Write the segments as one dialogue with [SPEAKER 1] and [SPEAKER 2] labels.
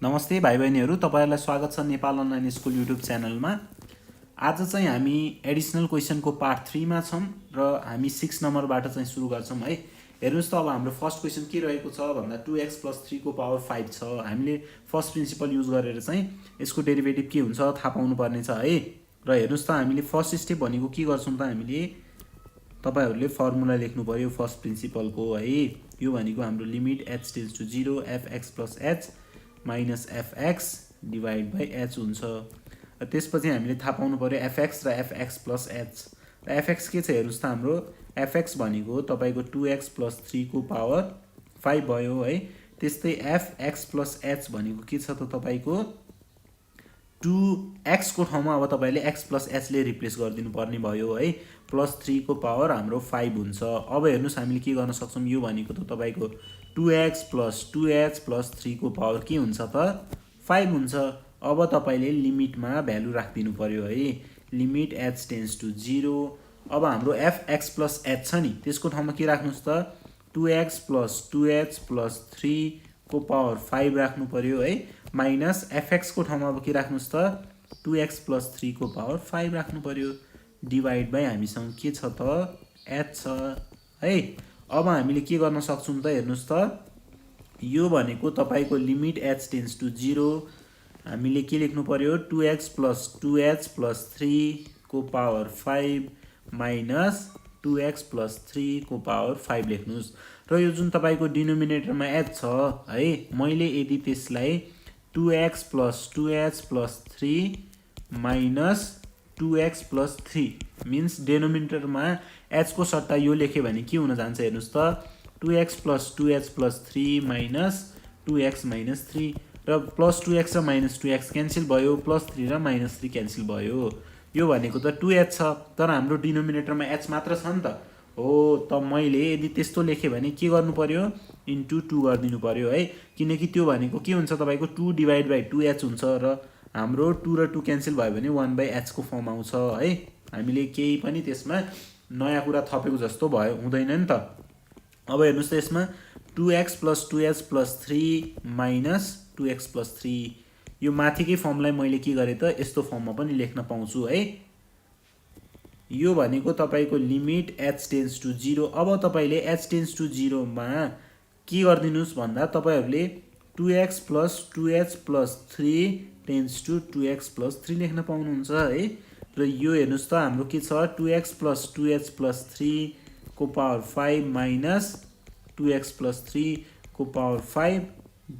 [SPEAKER 1] नमस्ते भाइ बहिनीहरू, तपाईहरुलाई स्वागत छ नेपाल अनलाइन स्कुल युट्युब च्यानलमा। आज चाहिँ हामी एडिसनल क्वेशनको पार्ट 3 मा छौं र हामी 6 नम्बरबाट चाहिँ सुरु गर्छौं है। हेर्नुस् त अब हाम्रो फर्स्ट क्वेशन के रहेको छ भन्दा 2x + 3 को पावर 5 छ। हामीले फर्स्ट प्रिन्सिपल युज गरेर चाहिँ यसको डेरिभेटिभ के हुन्छ थाहा पाउनु पर्ने छ है। र हेर्नुस् त हामीले फर्स्ट स्टेप भनेको के गर्छौं त हामीले तपाईहरुले फर्मुला लेख्नु पर्यो फर्स्ट प्रिन्सिपलको है। यो भनेको हाम्रो limit h tends to 0 fx + h minus fx divided by h हुन्छ। र त्यसपछि हामीले थाहा पाउनु पर्यो fx र fx plus h। र fx के छ हेर्नुस् त हाम्रो fx भनेको तपाईको 2x + 3 को पावर 5 भयो है। त्यस्तै fx plus h भनेको के छ त तपाईको 2x को ठाउँमा अब तपाईले x plus h ले रिप्लेस गरिदिनु पर्ने भयो है। +3 को पावर हाम्रो 5 हुन्छ। अब हेर्नुस् हामीले के गर्न सक्छौं, यो भनेको त तपाईको 2x + 2h + 3 को पावर के हुन्छ त 5 हुन्छ। अब तपाईले लिमिटमा भ्यालु राख्दिनु पर्यो है। Limit h tends to 0। अब हाम्रो fx + h छ नि, त्यसको ठाउँमा के राख्नुस् त 2x + 2h + 3 को पावर 5 राख्नु पर्यो है। माइनस fx को ठाउँमा अब के राख्नुस् त 2x + 3 को पावर 5 राख्नु पर्यो डिवाइड बाइ हामीसँग के छ त h छ है। अब हामीले के गर्न सक्छौं त हेर्नुस् त यो भनेको तपाईको लिमिट h टेन्ड्स टु 0 हामीले के लेख्नु पर्यो 2x + 2h + 3 को पावर 5 माइनस 2x + 3 को पावर 5 लेख्नुस्। र यो जुन तपाईको डिनोमिनेटरमा h छ है, मैले यदि त्यसलाई 2x + 2h + 3 minus 2x + 3 means डेनोमिनेटरमा h को सट्टा यो लेखे भने के हुन जान्छ हेर्नुस् त 2x + 2h + 3 माइनस 2x - 3 र +2x र -2x क्यान्सल भयो, +3 र -3 क्यान्सल भयो। यो भनेको त 2h छ, तर हाम्रो डिनोमिनेटरमा h मात्र छ नि त हो। त मैले यदि त्यस्तो लेखे भने के गर्नु पर्यो इन्टु 2 गरिदिनु पर्यो है, किनकि त्यो भनेको के हुन्छ तपाईको 2 डिवाइड बाइ 2h हुन्छ र हाम्रो 2 र 2 क्यान्सल भयो भने 1/h को फर्म आउँछ है। हामीले केही पनि त्यसमा नयाँ कुरा थपेको जस्तो भयो हुँदैन नि त। अब हेर्नुस् त यसमा 2x + 2h + 3 माइनस 2x + 3 यो माथिकै फर्मलाई मैले के गरे त यस्तो फर्ममा पनि लेख्न पाउँछु है। यो भनेको तपाईको लिमिट h टेन्ड्स टु 0। अब तपाईले h टेन्ड्स टु 0 मा के गर्दिनुस् भन्दा तपाईहरुले 2x + 2h + 3 tends to 2x + 3 लेख्न पाउनुहुन्छ है। र यो हेर्नुस् त हाम्रो के छ 2x + 2h + 3 को पावर 5 माइनस 2x + 3 को पावर 5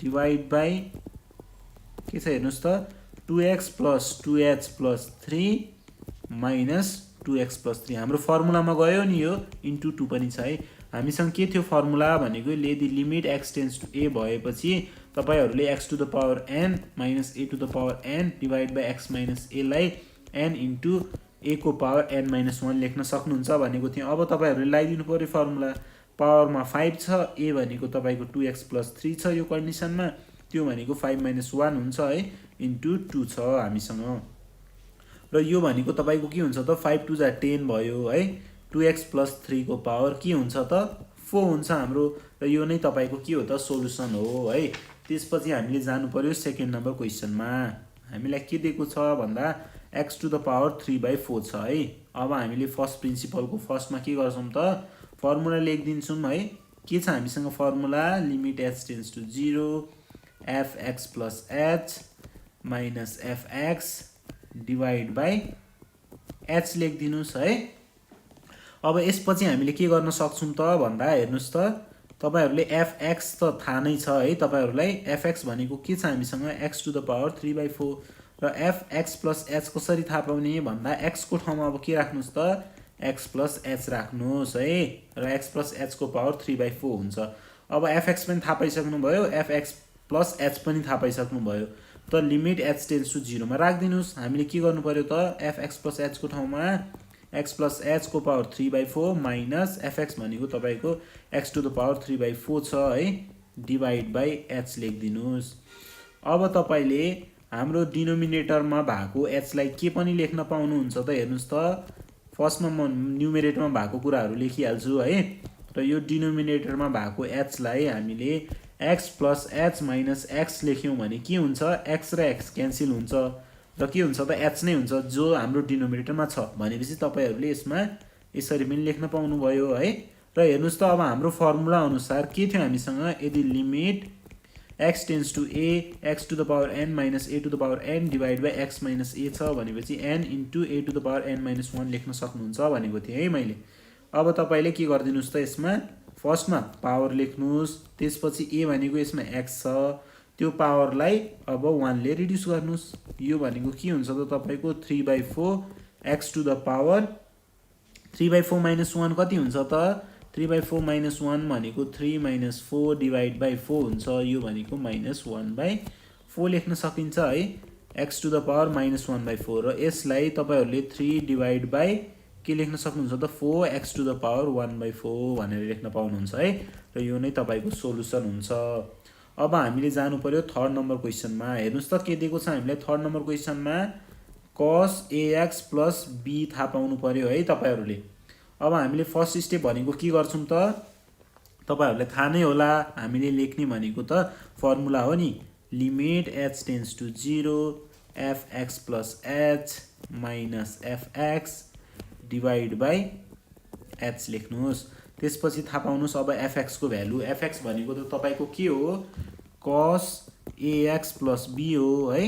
[SPEAKER 1] डिवाइड बाइ के छ हेर्नुस् त 2x + 2h + 3 माइनस 2x + 3 हाम्रो फर्मुलामा गयो नि, यो इन्टु 2 पनि छ है। हामीसँग के थियो फर्मुला भनेको यदि limit x tends to a भएपछि तपाईहरुले x to the power n minus a to the power n divide by x minus a लाई n इन्टु a को पावर n - 1 लेख्न सक्नुहुन्छ भनेको थियो। अब तपाईहरुले लगाइदिनु पर्यो फर्मुला, पावरमा 5 छ, a भनेको तपाईको 2x + 3 छ यो कन्डिसनमा, त्यो भनेको 5 - 1 हुन्छ है इन्टु 2 छ हामीसँग। र यो भनेको तपाईको के हुन्छ त 5 2 जा 10 भयो है। 2x + 3 को पावर के हुन्छ त 4 हुन्छ हाम्रो। र यो नै तपाईको के हो त सोलुसन हो है। त्यसपछि हामीले जानु पर्यो सेकेन्ड नम्बर क्वेशनमा। हामीलाई के दिएको छ भन्दा x टु द पावर 3/4 छ है। अब हामीले फर्स्ट प्रिन्सिपलको फर्स्टमा के गर्छौं त फर्मुला लेखिदिन्छौं है। के छ हामीसँग formula limit h tends to 0 fx + h minus fx divide by h लेखिदिनुस् है। अब यसपछि हामीले के गर्न सक्छौं त भन्दा हेर्नुस् त तपाईहरुले fx त थाहा नै छ है तपाईहरुलाई। fx भनेको के छ हामीसँग x टु द पावर 3/4 र fx + h कसरी थाहा पाउने भन्दा x को ठाउँमा अब के राख्नुस् त x + h राख्नुस् है। र x + h को पावर 3/4 हुन्छ। अब fx पनि थाहा पाइसक्नु भयो, fx + h पनि थाहा पाइसक्नु भयो। त लिमिट h टेन्ड्स टु 0 मा राख्दिनुस्। हामीले के गर्नु पर्यो त fx + h को ठाउँमा x + h को पावर 3/4 माइनस fx भनेको तपाईको x टु द पावर 3/4 छ है डिवाइड बाइ h लेखिदिनुस्। अब तपाईले हाम्रो डिनोमिनेटरमा भएको h लाई के पनि लेख्न पाउनुहुन्छ त हेर्नुस् त फर्स्टमा म न्युमेरेटरमा भएको कुराहरु लेखिहाल्छु है। र यो डिनोमिनेटरमा भएको h लाई हामीले X plus H minus X लेख्यौँ भने के हुन्छ एक्स र एक्स क्यान्सल हुन्छ र के हुन्छ त एच नै हुन्छ जो हाम्रो डिनोमिनेटरमा छ भनेपछि तपाईँहरूले यसमा यसरी पनि लेख्न पाउनुभयो है। र हेर्नुहोस् त अब हाम्रो फर्मुला अनुसार के थियो हामीसँग यदि limit x tends to a x to the power n minus a to the power n divide by x minus a छ भनेपछि n into a to the power n minus 1 लेख्न सक्नुहुन्छ भनेको थिएँ है मैले। अब तपाईँले के गरिदिनुहोस् त यसमा फर्स्टमा पावर लेख्नुहोस् त्यसपछि ए भनेको यसमा एक्स छ त्यो पावरलाई अब 1 ले रिड्युस गर्नुहोस् यो भनेको के हुन्छ त तपाईँको 3/4 x to the power 3/4 minus 1 कति हुन्छ त 3/4 माइनस 1 भनेको 3 माइनस 4 डिभाइड बाई 4 हुन्छ यो भनेको माइनस 1/4 लेख्न सकिन्छ है x to the power minus 1/4 र यसलाई तपाईँहरूले 3 डिभाइड बाई के लेख्न सक्नुहुन्छ त 4 एक्स टु द पावर 1/4 भनेर लेख्न पाउनुहुन्छ है र यो नै तपाईँको सोलुसन हुन्छ। अब हामीले जानु पर्यो थर्ड नम्बर क्वेसनमा। हेर्नुहोस् त के दिएको छ हामीलाई थर्ड नम्बर क्वेसनमा cos ax प्लस b थाहा पाउनु पर्यो है तपाईँहरूले। अब हामीले फर्स्ट स्टेप भनेको के गर्छौँ त तपाईँहरूलाई थाहा नै होला हामीले लेख्ने भनेको त फर्मुला हो नि limit h tends to 0 fx plus h minus fx divide by h लेख्नुहोस् त्यसपछि थाहा पाउनुहोस् अब fx को भ्यालु fx भनेको त तपाईँको के हो cos ax प्लस b हो है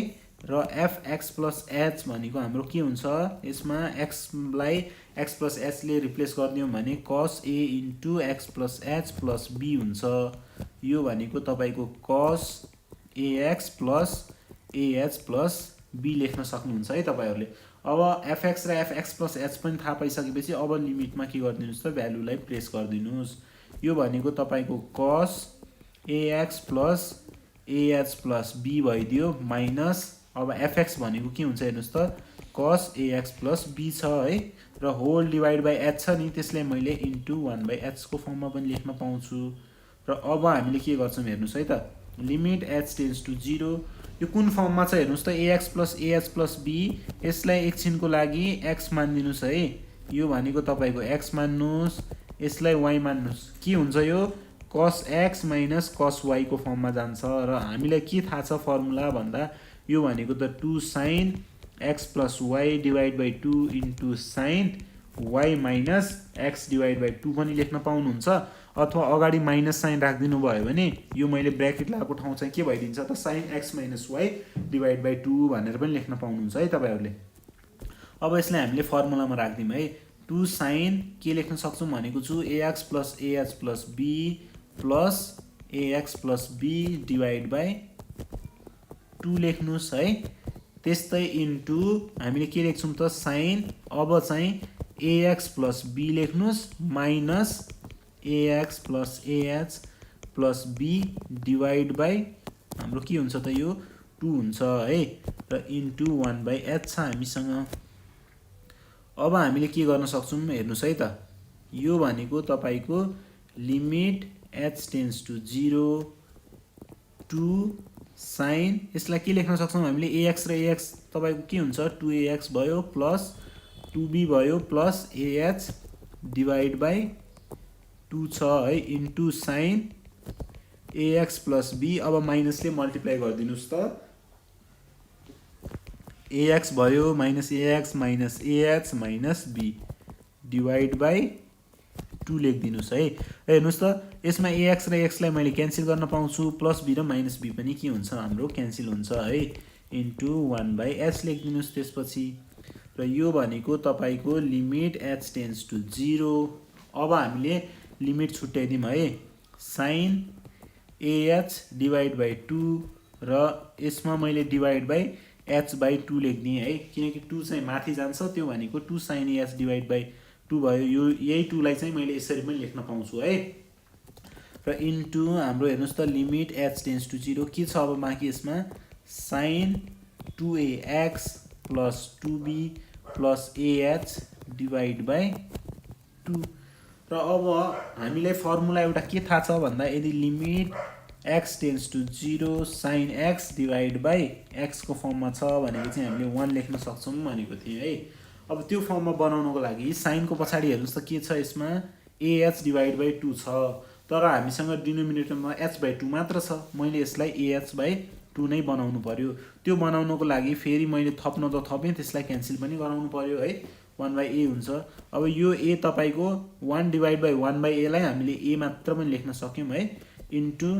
[SPEAKER 1] र fx प्लस h भनेको हाम्रो के हुन्छ यसमा x लाई x प्लस h ले रिप्लेस गरिदियौँ भने cos a into x plus h plus b हुन्छ यो भनेको तपाईँको cos ax plus ah plus b लेख्न सक्नुहुन्छ है तपाईँहरूले। अब fx र fx प्लस h पनि थाहा पाइसकेपछि अब लिमिटमा के गरिदिनुहोस् त भ्यालुलाई प्लेस गरिदिनुहोस् यो भनेको तपाईँको cos ax plus ah plus b भइदियो माइनस अब fx भनेको के हुन्छ हेर्नुहोस् त cos ax प्लस b छ है र होल डिभाइड बाई h छ नि त्यसलाई मैले इन्टु 1/h को फर्ममा पनि लेख्न पाउँछु र अब हामीले के गर्छौँ हेर्नुहोस् है त लिमिट h टेन्स टु 0 यो कुन फर्ममा छ हेर्नुहोस् त ax plus ah plus b यसलाई एकछिनको लागि x मानिदिनुहोस् है यो भनेको तपाईँको x मान्नुहोस् यसलाई y मान्नुहोस् के हुन्छ यो cos x minus cos y को फर्ममा जान्छ र हामीलाई के थाहा छ फर्मुला भन्दा यो भनेको त 2 sin x plus y divide by 2 into sin y minus x divide by 2 पनि लेख्न पाउनुहुन्छ अथवा अगाडि माइनस साइन राखिदिनु भयो भने यो मैले ब्र्याकेट लगाएको ठाउँ चाहिँ के भइदिन्छ त sin x minus y divide by 2 भनेर पनि लेख्न पाउनुहुन्छ है तपाईँहरूले। अब यसलाई हामीले फर्मुलामा राखिदिउँ है 2 sin के लेख्न सक्छौँ भनेको छु ax plus ah plus b plus ax plus b divide by 2 लेख्नुहोस् है त्यस्तै इन्टु हामीले के लेख्छौँ त sin अब चाहिँ ax प्लस b लेख्नुहोस् minus ax plus ah plus b divide by हाम्रो के हुन्छ त यो 2 हुन्छ है र इन्टु 1/h छ हामीसँग। अब हामीले के गर्न सक्छौँ हेर्नुहोस् है त यो भनेको तपाईँको limit h tends to 0 two sin यसलाई के लेख्न सक्छौँ हामीले ax र ax तपाईँको के हुन्छ 2ax भयो प्लस 2b भयो प्लस ah डिभाइड बाई 2 छ है into sin ax plus b अब माइनसले मल्टिप्लाई गरिदिनुहोस् त ax भयो minus ax minus ah minus b divide by 2 लेखिदिनुहोस् है हेर्नुहोस् त यसमा ax र x लाई मैले क्यान्सल गर्न पाउँछु प्लस b र माइनस b पनि के हुन्छ हाम्रो क्यान्सल हुन्छ है इन्टु 1/h लेखिदिनुहोस् त्यसपछि र यो भनेको तपाईँको लिमिट h टेन्स टु 0 अब हामीले लिमिट छुट्याइदिउँ है sin ah डिभाइड बाई 2 र यसमा मैले डिभाइड बाई h बाई 2 लेखिदिएँ है किनकि 2 चाहिँ माथि जान्छ त्यो भनेको 2 sin ah डिभाइड बाई 2 भयो यो यही 2 लाई चाहिँ मैले यसरी पनि लेख्न पाउँछु है र इन्टु हाम्रो हेर्नुहोस् त लिमिट h टेन्स टु 0 के छ अब बाँकी यसमा sin 2ax plus 2b plus ah divide by 2 र अब हामीलाई फर्मुला एउटा के थाहा छ भन्दा यदि limit x tends to 0 sin x divide by x को फर्ममा छ भनेको चाहिँ हामीले 1 लेख्न सक्छौँ भनेको थिएँ है। अब त्यो फर्ममा बनाउनको लागि साइनको पछाडि हेर्नुहोस् त के छ यसमा ah डिभाइड बाई 2 छ तर हामीसँग डिनोमिनेटरमा h/2 मात्र छ। मैले यसलाई ah/2 नै बनाउनु पर्यो। त्यो बनाउनको लागि फेरि मैले थप्न त थपेँ, त्यसलाई क्यान्सल पनि गराउनु पर्यो है। 1/a हुन्छ। अब यो a तपाईको 1/1/a लाई हामीले a मात्र पनि लेख्न सक्यौं है, इन्टु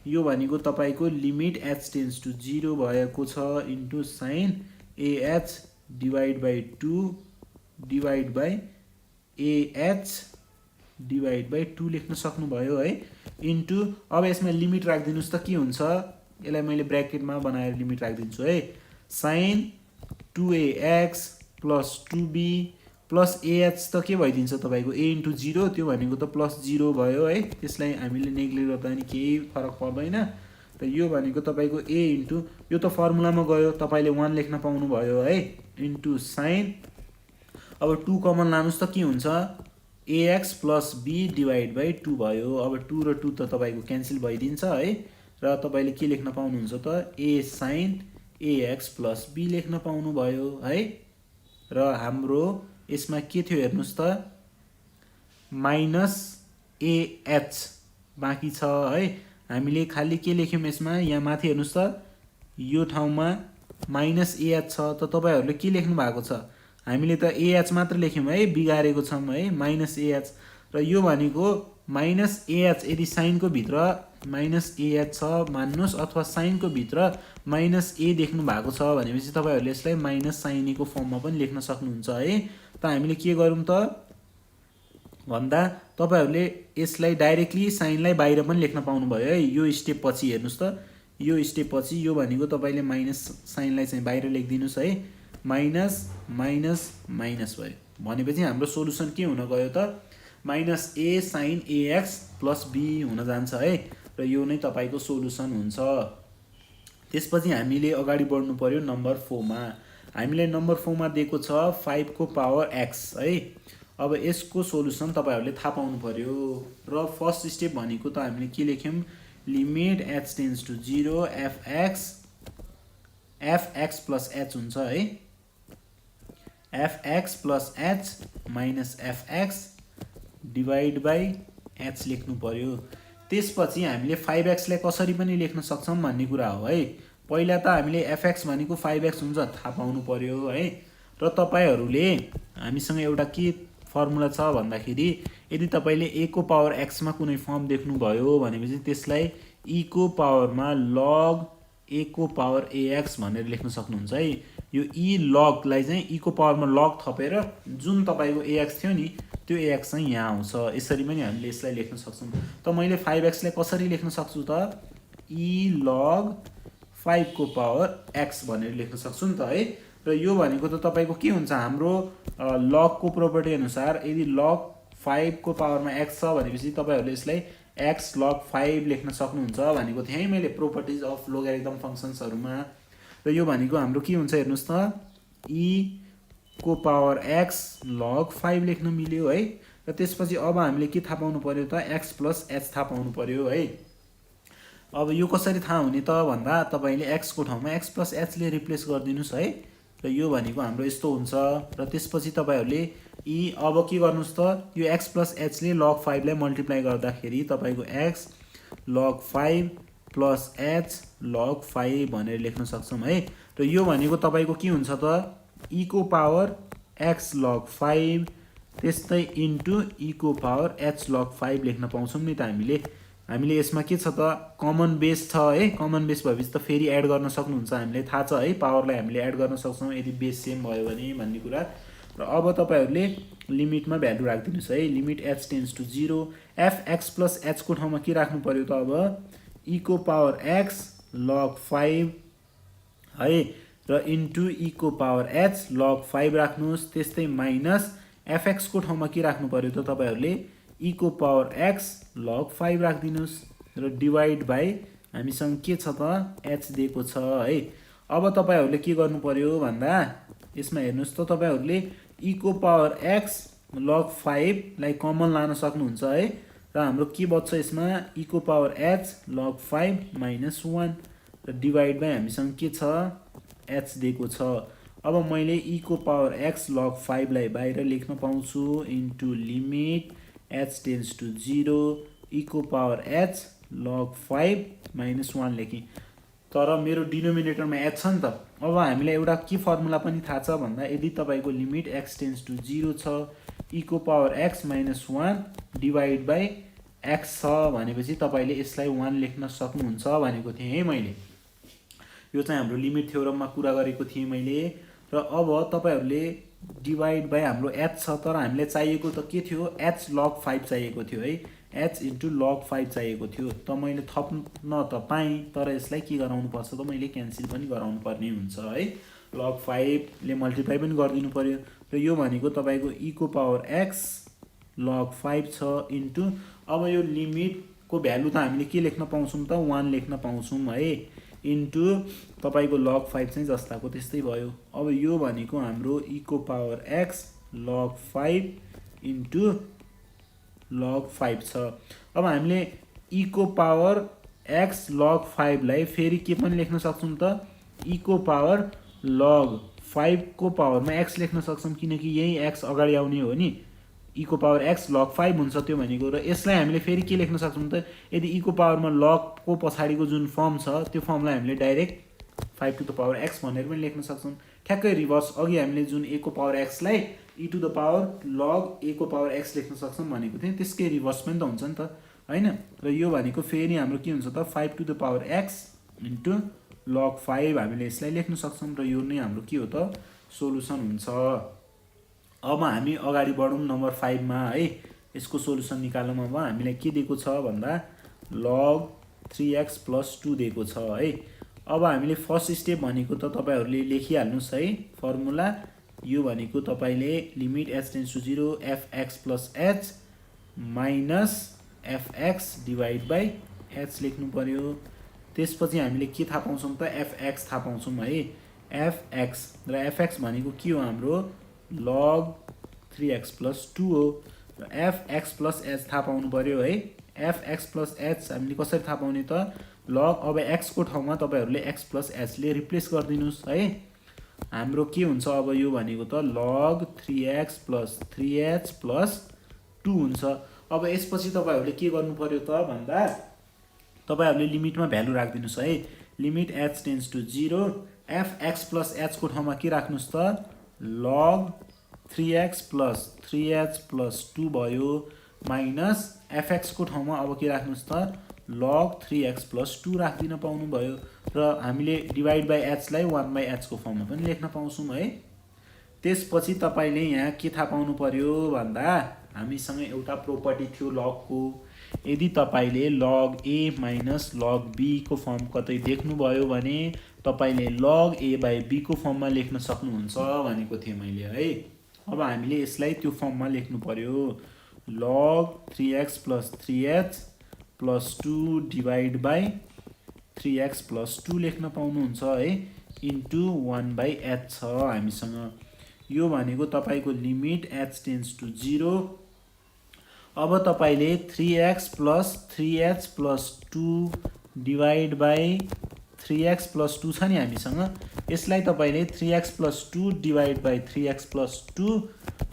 [SPEAKER 1] यो भनेको तपाईको लिमिट h टेन्ड्स टु 0 भएको छ into sin ah divide by 2 divide by ah divide by 2 लेख्न सक्नुभयो है, इन्टु अब यसमा लिमिट राखिदिनुस् त के हुन्छ, यसलाई मैले ब्र्याकेटमा बनाएर लिमिट राखिदिन्छु है। sin 2ax plus 2b plus ah त के भइदिन्छ तपाईको a इन्टु 0, त्यो भनेको त प्लस 0 भयो है। त्यसलाई हामीले नेग्लेक्ट गर्दा नि केही फरक पर्दैन। र यो भनेको तपाईको a इन्टु यो त फर्मुलामा गयो, तपाईले 1 लेख्न पाउनु भयो है, इन्टु sin अब 2 कमन लानुस् त के हुन्छ, ax plus b divide by 2 भयो। अब 2 र 2 त तपाईको क्यान्सल भइदिन्छ है, र तपाईले के लेख्न पाउनुहुन्छ त a sin ax plus b लेख्न पाउनु भयो है। र हाम्रो यसमा के थियो हेर्नुस् त, माइनस ah बाँकी छ है। हामीले खाली के लेख्यौं यसमा, यहाँ माथि हेर्नुस् त यो ठाउँमा माइनस ah छ, त तपाईहरुले के लेख्नु भएको छ, हामीले त ah मात्र लेख्यौं है, बिगारेको छौं है, माइनस ah। र यो भनेको माइनस ah यदि साइन को भित्र माइनस ah छ मान्नुस्, अथवा साइन को भित्र माइनस a देख्नु भएको छ भनेपछि तपाईहरुले यसलाई माइनस साइन a को फर्ममा पनि लेख्न सक्नुहुन्छ है। त हामीले के गरौँ त भन्दा तपाईहरुले यसलाई डाइरेक्टली साइनलाई बाहिर पनि लेख्न पाउनु भयो है। यो स्टेप पछि हेर्नुस् त, यो स्टेप पछि यो भनेको तपाईले माइनस साइनलाई चाहिँ बाहिर लेखिदिनुस् है, माइनस माइनस माइनस भयो भनेपछि हाम्रो सोलुसन के हुन गयो त, minus a sin ax plus b हुन जान्छ है। र यो नै तपाईको सोलुसन हुन्छ। त्यसपछि हामीले अगाडि बढ्नु पर्यो नम्बर 4 मा। हामीले नम्बर 4 मा दिएको छ 5 को पावर x है। अब यसको सोलुसन तपाईहरुले थाहा पाउनु पर्यो। र फर्स्ट स्टेप भनेको त हामीले के लेख्यौं, limit h tends to 0 fx plus h हुन्छ है, fx plus h minus fx divide by h लेख्नु पर्यो। त्यसपछि हामीले 5x लाई कसरी पनि लेख्न सक्छौं भन्ने कुरा हो है। पहिला त हामीले fx भनेको 5x हुन्छ थाहा पाउनु पर्यो है। र तपाईहरुले हामीसँग एउटा के फर्मुला छ भन्दाखेरि, यदि तपाईले a को पावर x मा कुनै फर्म देख्नु भयो भनेपछि त्यसलाई e को पावरमा log a को पावर ax भनेर लेख्न सक्नुहुन्छ है। यो e log लाई चाहिँ e को पावरमा log थपेर जुन तपाईको ax थियो नि त्यो ax चाहिँ यहाँ आउँछ। यसरी पनि हामीले यसलाई लेख्न सक्छौं। त मैले 5x लाई कसरी लेख्न सक्छु त, e log 5 को पावर x भनेर लेख्न सक्छु नि त है। र यो भनेको त तपाईको के हुन्छ, हाम्रो log को प्रोपर्टी अनुसार यदि log 5 को पावरमा x छ भनेपछि तपाईहरुले यसलाई x log 5 लेख्न सक्नुहुन्छ भनेको थिएँ मैले प्रोपर्टिज अफ लोगारिथम फंक्शन्सहरुमा। र यो भनेको हाम्रो के हुन्छ हेर्नुस् त, e को पावर x log 5 लेख्न मिल्यो है। र त्यसपछि अब हामीले के थाहा पाउनु पर्यो त, x प्लस h थाहा पाउनु पर्यो है। अब यो कसरी थाहा हुने त भन्दा तपाईले x को ठाउँमा x प्लस h ले रिप्लेस गरिदिनुस् है। र यो भनेको हाम्रो यस्तो हुन्छ। र त्यसपछि तपाईहरुले अब के गर्नुस् त, यो x प्लस h ले log 5 लाई मल्टिप्लाई गर्दाखेरि तपाईको x log 5 plus h log 5 भनेर लेख्न सक्छौं है। र यो भनेको तपाईको के हुन्छ त, e को पावर x log 5 त्यस्तै इन्टु e को पावर h log 5 लेख्न पाउँछौं नि त हामीले यसमा के छ त, कमन बेस छ है। कमन बेस भएपछि त फेरि एड गर्न सक्नुहुन्छ, हामीले थाहा छ है, पावरलाई हामीले एड गर्न सक्छौं यदि बेस सेम भयो भने भन्ने कुरा। र अब तपाईहरुले लिमिटमा भ्यालु राख्दिनुस् है, limit h tends to 0 fx plus h को ठाउँमा के राख्नु पर्यो त, अब e को पावर x log 5 है, र इन्टु e को पावर h log 5 राख्नुस्। त्यस्तै माइनस fx को ठाउँमा के राख्नु पर्यो त तपाईहरुले, e को पावर x log 5 राखिदिनुस्। र डिभाइड बाइ हामीसँग के छ त, h दिएको छ है। अब तपाईहरुले के गर्नु पर्यो भन्दा यसमा हेर्नुस् त, तपाईहरुले e को पावर x log 5 लाई कमन लान सक्नुहुन्छ है। र हाम्रो के बच्छ यसमा, e को पावर h log 5 माइनस 1 र डिभाइड बाइ हामीसँग के छ, h दिएको छ। अब मैले e को पावर x log 5 लाई बाहिर लेख्न पाउँछु into limit h tends to 0 e को पावर h log 5 minus 1 लेखेँ। तर मेरो डिनोमिनेटरमा h छ नि त। अब हामीलाई एउटा के फर्मुला पनि थाहा छ भन्दा यदि तपाईको लिमिट x टेन्ड्स टु 0 छ e को power x minus 1 divide by x छ भनेपछि तपाईले यसलाई 1 लेख्न सक्नुहुन्छ भनेको थिएँ है मैले। यो चाहिँ हाम्रो लिमिट थ्योरममा कुरा गरेको थिएँ मैले। र अब तपाईहरुले डिवाइड बाइ हाम्रो h छ तर हामीलाई चाहिएको त के थियो h log 5 चाहिएको थियो है। h into log 5 चाहिएको थियो त मैले थप्न त पाएँ तर यसलाई के गराउनु पर्छ त मैले क्यान्सल पनि गराउनु पर्ने हुन्छ है। log 5 ले मल्टिप्लाई पनि गरिदिनु पर्यो र यो भनेको तपाईको e को पावर x log 5 छ इन्टु अब यो लिमिट को भ्यालु त हामीले के लेख्न पाउँछौं त 1 लेख्न पाउँछौं है इन्टु तपाईको log 5 चाहिँ जस्ताको त्यस्तै भयो। अब यो भनेको हाम्रो e को power x log 5 into log 5 छ। अब हामीले e को पावर x log 5 लाई फेरि के पनि लेख्न सक्छौं त e को पावर log 5 को पावरमा x लेख्न सक्छौं किनकि यही x अगाडि आउने हो नि। e को पावर x log 5 हुन्छ त्यो भनेको र यसलाई हामीले फेरि के लेख्न सक्छौं त यदि e को पावरमा log को पछाडीको जुन फर्म छ त्यो फर्मलाई हामीले direct 5 to the power x भनेर पनि लेख्न सक्छौं। ठ्याक्कै रिभर्स अघि हामीले जुन a को पावर x लाई e to the power log a को पावर x लेख्न सक्छौं भनेको थिएँ त्यसकै रिभर्स पनि त हुन्छ नि त हैन। र यो भनेको फेरि हाम्रो के हुन्छ त 5 to the power x into log 5 हामीले यसलाई लेख्न सक्छौं र यो नै हाम्रो के हो त सोलुसन हुन्छ। अब हामी अगाडि बढौं नम्बर 5 मा है। यसको सोलुसन निकाल्नुमा अब हामीलाई के दिएको छ भन्दा log 3x + 2 दिएको छ है। अब हामीले फर्स्ट स्टेप भनेको त तपाईहरुले लेखिहाल्नुस् है फर्मुला। यो भनेको तपाईले limit h tends to 0 fx + h minus fx divide by h लेख्नु पर्यो। त्यसपछि हामीले के थाहा पाउँछौं त fx थाहा पाउँछौं है। fx र fx भनेको के हो हाम्रो log 3x + 2 हो र fx + h थाहा पाउनु पर्यो है। fx + h हामीले कसरी थाहा पाउने त log अब x को ठाउँमा तपाईहरुले x + h ले रिप्लेस गर्दिनुस् है। हाम्रो के हुन्छ अब यो भनेको त log 3x + 3h + 2 हुन्छ। अब यसपछि तपाईहरुले के गर्नु पर्यो त भन्दा तपाईहरुले लिमिटमा भ्यालु राख्दिनुस् है। Limit h tends to 0 fx + h को ठाउँमा के राख्नुस् त log 3x + 3h + 2 भयो माइनस fx को ठाउँमा अब के राख्नुस् त log 3x + 2 राख्दिन पाउनु भयो र हामीले डिवाइड बाइ h लाई 1/h को फर्ममा पनि लेख्न पाउँछौं है। त्यसपछि तपाईले यहाँ के थाहा पाउनु पर्यो भन्दा हामीसँग एउटा प्रोपर्टी थियो log को। यदि तपाईले log a minus log b को फर्म कतै देख्नु भयो भने तपाईले log a बाइ b को फर्ममा लेख्न सक्नुहुन्छ भनेको थिए मैले है। अब हामीले यसलाई त्यो फर्ममा लेख्नु पर्यो log 3x + 3h + 2 divide by 3x + 2 लेख्न पाउनुहुन्छ है इन्टु 1/h छ हामीसँग। यो भनेको तपाईको लिमिट h टेन्ड्स टु 0। अब तपाईले 3x + 3h + 2 divide by 3x + 2 छ नि हामीसँग। यसलाई तपाईले 3x + 2 divide by 3x + 2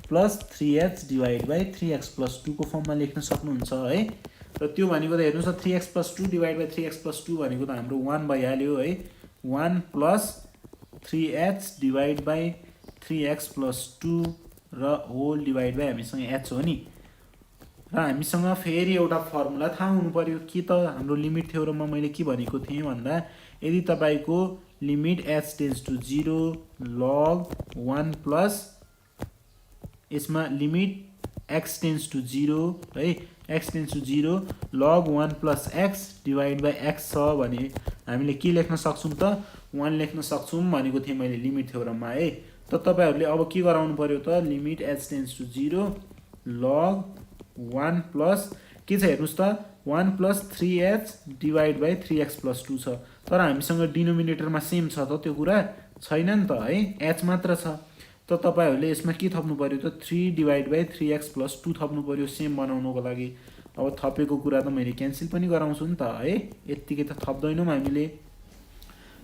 [SPEAKER 1] plus 3h divide by 3x + 2 को फर्ममा लेख्न सक्नुहुन्छ है। र त्यो भनेको त हेर्नुस् त 3x + 2 डिवाइड बाइ 3x + 2 भनेको त हाम्रो 1 भइहाल्यो है। 1 plus 3h divide by 3x + 2 र होल डिवाइड बाइ हामीसँग h हो नि। र हामीसँग फेरि एउटा फर्मुला थाहा हुनु पर्यो के त हाम्रो लिमिट थ्योरममा मैले के भनेको थिएँ भन्दा यदि तपाईको limit h tends to 0 log 1 plus यसमा लिमिट x टेन्ड्स टु 0 है x tends to 0 log 1 + x divide by x छ भने हामीले के लेख्न सक्छौं त 1 लेख्न सक्छौं भनेको थिएँ मैले लिमिट थ्योरममा है। त तपाईहरुले अब के गराउनु पर्यो त limit h tends to 0 log 1 plus के छ हेर्नुस् त 1 + 3h डिवाइड बाइ 3x + 2 छ। तर हामीसँग डिनोमिनेटरमा सेम छ त त्यो कुरा छैन नि त है h मात्र छ। त तपाईहरुले यसमा के थप्नु पर्यो त 3 डिवाइड बाइ 3x + 2 थप्नु पर्यो सेम बनाउनको लागि। अब थपेको कुरा त मैले क्यान्सल पनि गराउँछु नि त है। यतिकै त थप्दैनौं हामीले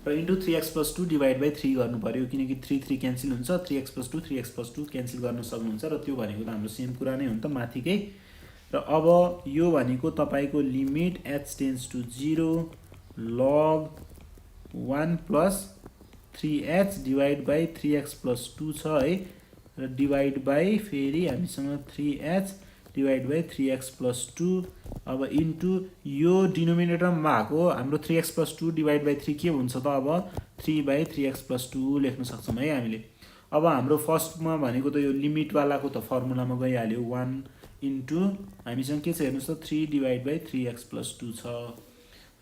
[SPEAKER 1] र इन्टु 3x + 2 डिवाइड बाइ 3 गर्नु पर्यो किनकि 3 3 क्यान्सल हुन्छ 3x + 2 3x + 2 क्यान्सल गर्न सक्नुहुन्छ र त्यो भनेको त हाम्रो सेम कुरा नै हो नि त माथिकै। र अब यो भनेको तपाईको limit h tends to 0 log 1 plus 3h divide by 3x plus 2 छ है र डिवाइड बाई फेरि हामीसँग 3h divide by 3x plus 2 अब इन्टु यो डिनोमिनेटरमा भएको हाम्रो 3x प्लस 2 डिवाइड बाई 3 के हुन्छ त अब 3 बाई 3x प्लस 2 लेख्न सक्छौँ है हामीले। अब हाम्रो फर्स्टमा भनेको त यो लिमिटवालाको त फर्मुलामा गइहाल्यो 1 इन्टु हामीसँग के छ हेर्नुहोस् त 3 डिवाइड बाई 3x प्लस 2 छ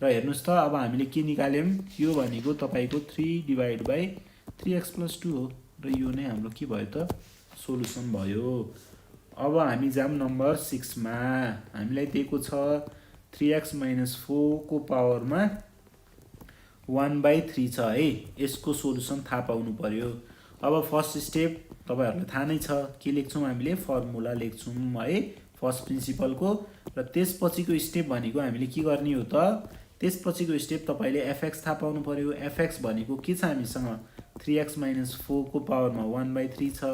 [SPEAKER 1] र हेर्नुहोस् त अब हामीले के निकाल्यौँ यो भनेको तपाईको 3 डिवाइड बाई 3x प्लस 2 हो र यो नै हाम्रो के भयो त सोलुसन भयो। अब हामी जाम नम्बर 6 मा हामीलाई दिएको छ 3x माइनस 4 को पावरमा 1/3 छ है। यसको सोलुसन थाहा पाउनु पर्यो। अब फर्स्ट स्टेप तपाईहरुलाई थाहा नै छ के लेख्छौं हामीले फर्मुला लेख्छौं है फर्स्ट प्रिन्सिपलको र त्यसपछिको स्टेप भनेको हामीले के गर्ने हो त त्यसपछिको स्टेप तपाईले fx थाहा पाउनु पर्यो। fx भनेको के छ हामीसँग 3x माइनस 4 को पावरमा 1/3 छ।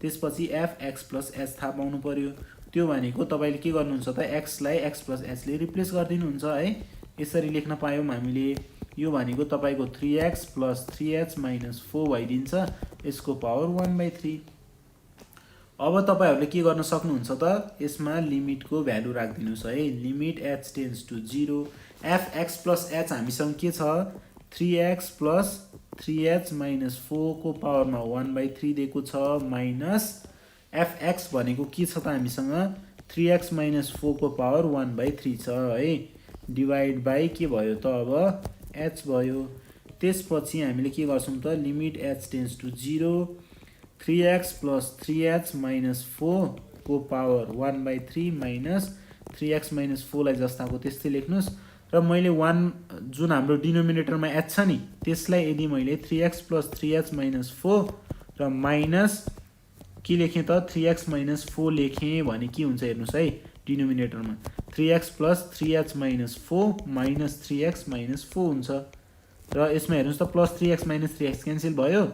[SPEAKER 1] त्यसपछि fx प्लस h थाहा पाउनु पर्यो। त्यो भनेको तपाईले के गर्नुहुन्छ त x लाई x प्लस h ले रिप्लेस गर्दिनुहुन्छ है। यसरी लेख्न पायौं हामीले यो भनेको तपाईको 3x प्लस 3h माइनस 4 भइदिन्छ यसको पावर 1/3। अब तपाईहरुले के गर्न सक्नुहुन्छ त यसमा लिमिटको भ्यालु राख्दिनुस् है limit h tends to 0 fx plus h हामीसँग के छ 3x प्लस 3h माइनस 4 को पावरमा 1/3 दिएको छ माइनस fx भनेको के छ त हामीसँग 3x माइनस 4 को पावर 1/3 छ है डिवाइड बाइ के भयो त अब h भयो। त्यसपछि हामीले के गर्छौं त limit h tends to 0 3x plus 3h minus 4 को पावर 1/3 माइनस 3x माइनस 4 लाई जस्ताको त्यस्तै लेख्नुस् र मैले 1 जुन हाम्रो डिनोमिनेटरमा h छ नि त्यसलाई यदि मैले 3x प्लस 3h माइनस 4 र माइनस के लेखेँ त 3x माइनस 4 लेखेँ भने के हुन्छ हेर्नुस् है डिनोमिनेटरमा 3x plus 3h minus 4 minus 3x minus 4 हुन्छ र यसमा हेर्नुस् त plus 3x minus 3x cancel भयो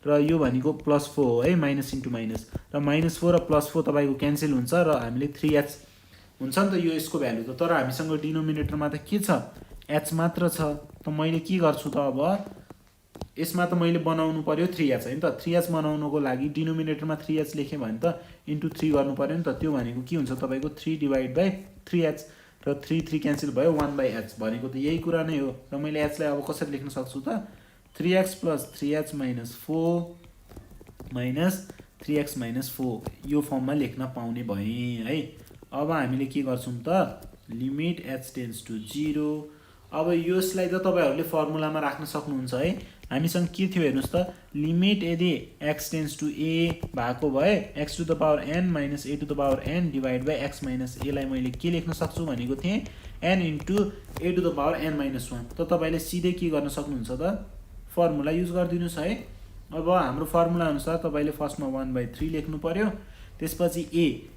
[SPEAKER 1] र यो भनेको प्लस 4 हो है माइनस इन्टु माइनस र माइनस 4 र प्लस 4 तपाईको क्यान्सल हुन्छ र हामीले 3h हुन्छ नि त यो यसको भ्यालु त तर हामीसँग डिनोमिनेटरमा त के छ h मात्र छ त मैले के गर्छु त अब यसमा त मैले बनाउनु पर्यो 3h हैन त 3h बनाउनको लागि डिनोमिनेटरमा 3h लेखे भने त इन्टु 3 गर्नु पर्यो नि त त्यो भनेको के हुन्छ तपाईको 3 डिवाइड बाइ 3h र 3 3 क्यान्सल भयो 1/h भनेको त यही कुरा नै हो र मैले h लाई अब कसरी लेख्न सक्छु त 3x plus 3h minus 4 minus 3x minus 4 यो फर्ममा लेख्न पाउने भएँ है। अब हामीले के गर्छौं त लिमिट h टेन्ड्स टु 0 अब यसलाई त तपाईहरुले फर्मुलामा राख्न सक्नुहुन्छ है। हामीसँग के थियो हेर्नुस् त लिमिट यदि x टेन्ड्स टु a भएको भए x to the power n minus a to the power n divide by x minus a लाई मैले के लेख्न सक्छु भनेको थिएँ n into a to the power n minus 1 त तपाईले सिधै के गर्न सक्नुहुन्छ त फर्मुला युज गरिदिनुस् है। अब हाम्रो फर्मुला अनुसार तपाईले फर्स्टमा 1/3 लेख्नु पर्यो त्यसपछि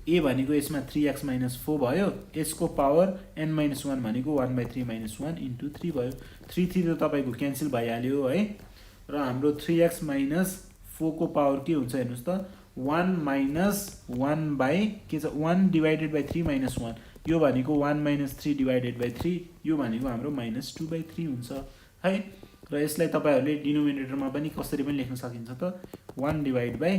[SPEAKER 1] a भनेको यसमा 3x माइनस 4 भयो यसको पावर n माइनस 1 भनेको 1/3 माइनस 1 इन्टु 3 भयो 3 3 त तपाईको क्यान्सल भइहाल्यो है र हाम्रो 3x माइनस 4 को पावर के हुन्छ हेर्नुस् त 1 माइनस 1 बाइ के छ 1 डिवाइडेड बाइ 3 माइनस 1 यो भनेको 1 माइनस 3 डिवाइडेड बाइ 3 यो भनेको हाम्रो माइनस 2/3 हुन्छ है र यसलाई तपाईहरुले डिनोमिनेटरमा पनि कसरी पनि लेख्न सकिन्छ त 1 डिवाइड बाइ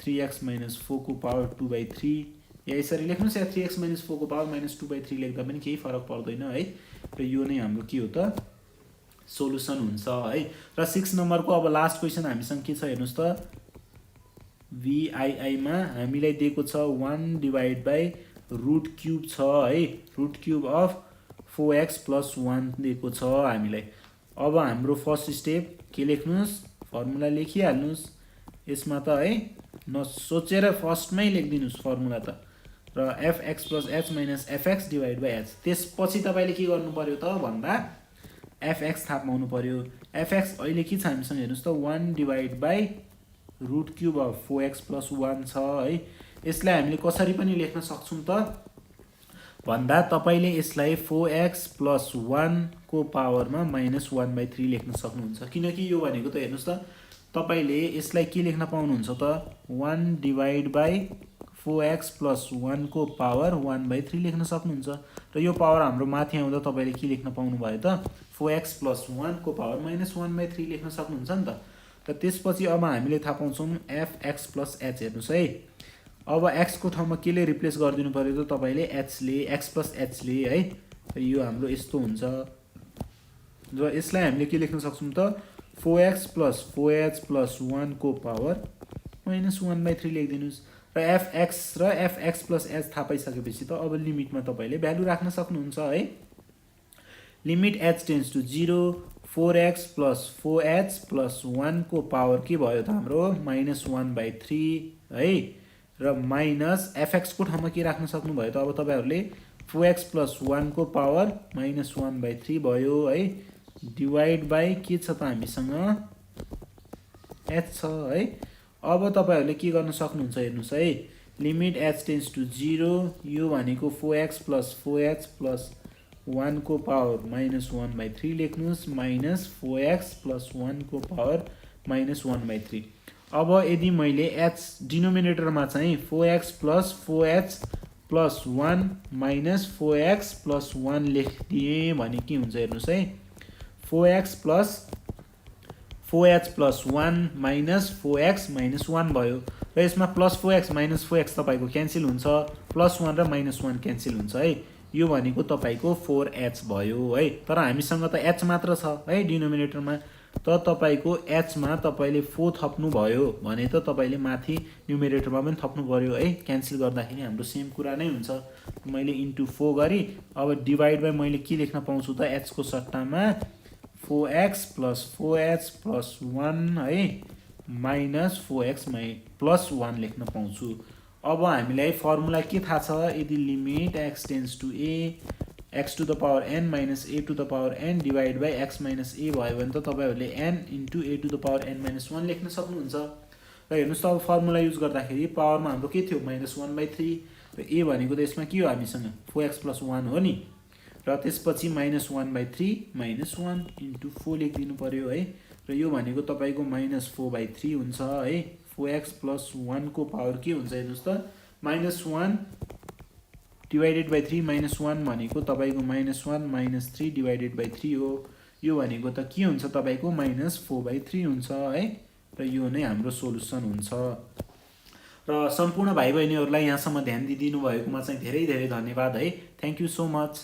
[SPEAKER 1] 3x माइनस 4 को पावर 2/3 या यसरी लेख्नुस् या 3x माइनस 4 को पावर माइनस 2/3 लेख्दा पनि केही फरक पर्दैन है र यो नै हाम्रो के हो त सोलुसन हुन्छ है। र 6 नम्बरको अब लास्ट क्वेशन हामीसँग के छ हेर्नुस् त VII मा हामीलाई दिएको छ 1 डिवाइड बाइ रुट क्यूब छ है root cube of 4x plus 1 दिएको छ हामीलाई। अब हाम्रो फर्स्ट स्टेप के लेख्नुस् फर्मुला लेखिहाल्नुस् यसमा त है नसोचेर फर्स्टमै लेखिदिनुस् फर्मुला त र fx plus h minus fx divide by h त्यसपछि तपाईले के गर्नु पर्यो त भन्दा fx थाहा पाउनु पर्यो। fx अहिले के छ हामीसँग हेर्नुस् त 1 divide by root cube of 4x plus 1 छ है यसलाई हामीले कसरी पनि लेख्न सक्छौं त भन्दा तपाईले यसलाई 4x प्लस 1 को पावरमा माइनस 1/3 लेख्न सक्नुहुन्छ किनकि यो भनेको त हेर्नुस् त तपाईले यसलाई के लेख्न पाउनुहुन्छ त 1 डिवाइड बाइ 4x प्लस 1 को पावर 1/3 लेख्न सक्नुहुन्छ र यो पावर हाम्रो माथि आउँदा तपाईले के लेख्न पाउनु भयो त 4x प्लस 1 को पावर माइनस 1/3 लेख्न सक्नुहुन्छ नि त। र त्यसपछि अब हामीले थाहा पाउँछौँ fx प्लस h। हेर्नुहोस् है, अब x को ठाउँमा केले रिप्लेस गरिदिनु पर्यो त तपाईले h ले, x प्लस h ले है। यो हाम्रो यस्तो हुन्छ र यसलाई हामीले के लेख्न सक्छौँ त 4x प्लस 4h प्लस 1 को पावर माइनस 1/3 लेखिदिनुस्। र fx र fx प्लस h थाहा पाइसकेपछि त अब लिमिटमा तपाईले भ्यालु राख्न सक्नुहुन्छ है। Limit h tends to 0, 4x plus 4h plus 1 को पावर के भयो त हाम्रो माइनस 1/3 है। र माइनस fx को ठाउँमा के राख्न सक्नुभयो त अब तपाईहरुले 4x प्लस 1 को पावर माइनस 1/3 भयो है, डिवाइड बाई के छ त हामीसँग h छ है। अब तपाईहरुले के गर्न सक्नुहुन्छ हेर्नुस् है, लिमिट h टेन्ड्स टु 0, यो भनेको 4x प्लस 4h प्लस 1 को पावर माइनस 1/3 लेख्नुस्, माइनस 4x प्लस 1 को पावर माइनस 1/3। अब यदि मैले h डिनोमिनेटरमा चाहिँ 4x plus 4h plus 1 minus 4x plus 1 लेखिदिएँ भने के हुन्छ हेर्नुस् है, 4x plus 4h plus 1 minus 4x minus 1 भयो। र यसमा प्लस 4x माइनस 4x तपाईको क्यान्सल हुन्छ, प्लस 1 र माइनस 1 क्यान्सल हुन्छ है। यो भनेको तपाईको 4h भयो है। तर हामीसँग त h मात्र छ है डिनोमिनेटरमा, त तपाईको h मा तपाईले 4 थप्नु भयो भने त तपाईले माथि न्युमेरेटरमा पनि थप्नु पर्यो है। क्यान्सल गर्दाखेरि हाम्रो सेम कुरा नै हुन्छ। मैले इन्टु 4 गरी अब डिवाइड बाइ मैले के लेख्न पाउँछु त h को सट्टामा 4x प्लस 4h प्लस 1 है, माइनस 4x प्लस 1 लेख्न पाउँछु। अब हामीलाई फर्मुला के थाहा छ, यदि limit x tends to a x to the power n minus a to the power n divide by x minus a भयो भने त तपाईहरुले n into a to the power n minus 1 लेख्न सक्नुहुन्छ। र हेर्नुस् त अब फर्मुला युज गर्दाखेरि पावरमा हाम्रो के थियो माइनस 1/3 र a भनेको त यसमा के हो हामीसँग 4x प्लस 1 हो नि, र त्यसपछि माइनस 1/3 माइनस 1 इन्टु 4 लेखिदिनु पर्यो है। र यो भनेको तपाईको माइनस 4/3 हुन्छ है। 4x प्लस 1 को पावर के हुन्छ हेर्नुस् त माइनस 1 डिवाइडेड बाई 3 माइनस 1 भनेको तपाईको माइनस 1 माइनस 3 डिवाइडेड बाई 3 हो। यो भनेको त के हुन्छ तपाईको माइनस 4/3 हुन्छ है। र यो नै हाम्रो सोलुसन हुन्छ। र सम्पूर्ण भाइ बहिनीहरुलाई यहाँसम्म ध्यान दिइदिनु भएकोमा चाहिँ धेरै धेरै धन्यवाद है। Thank you so much.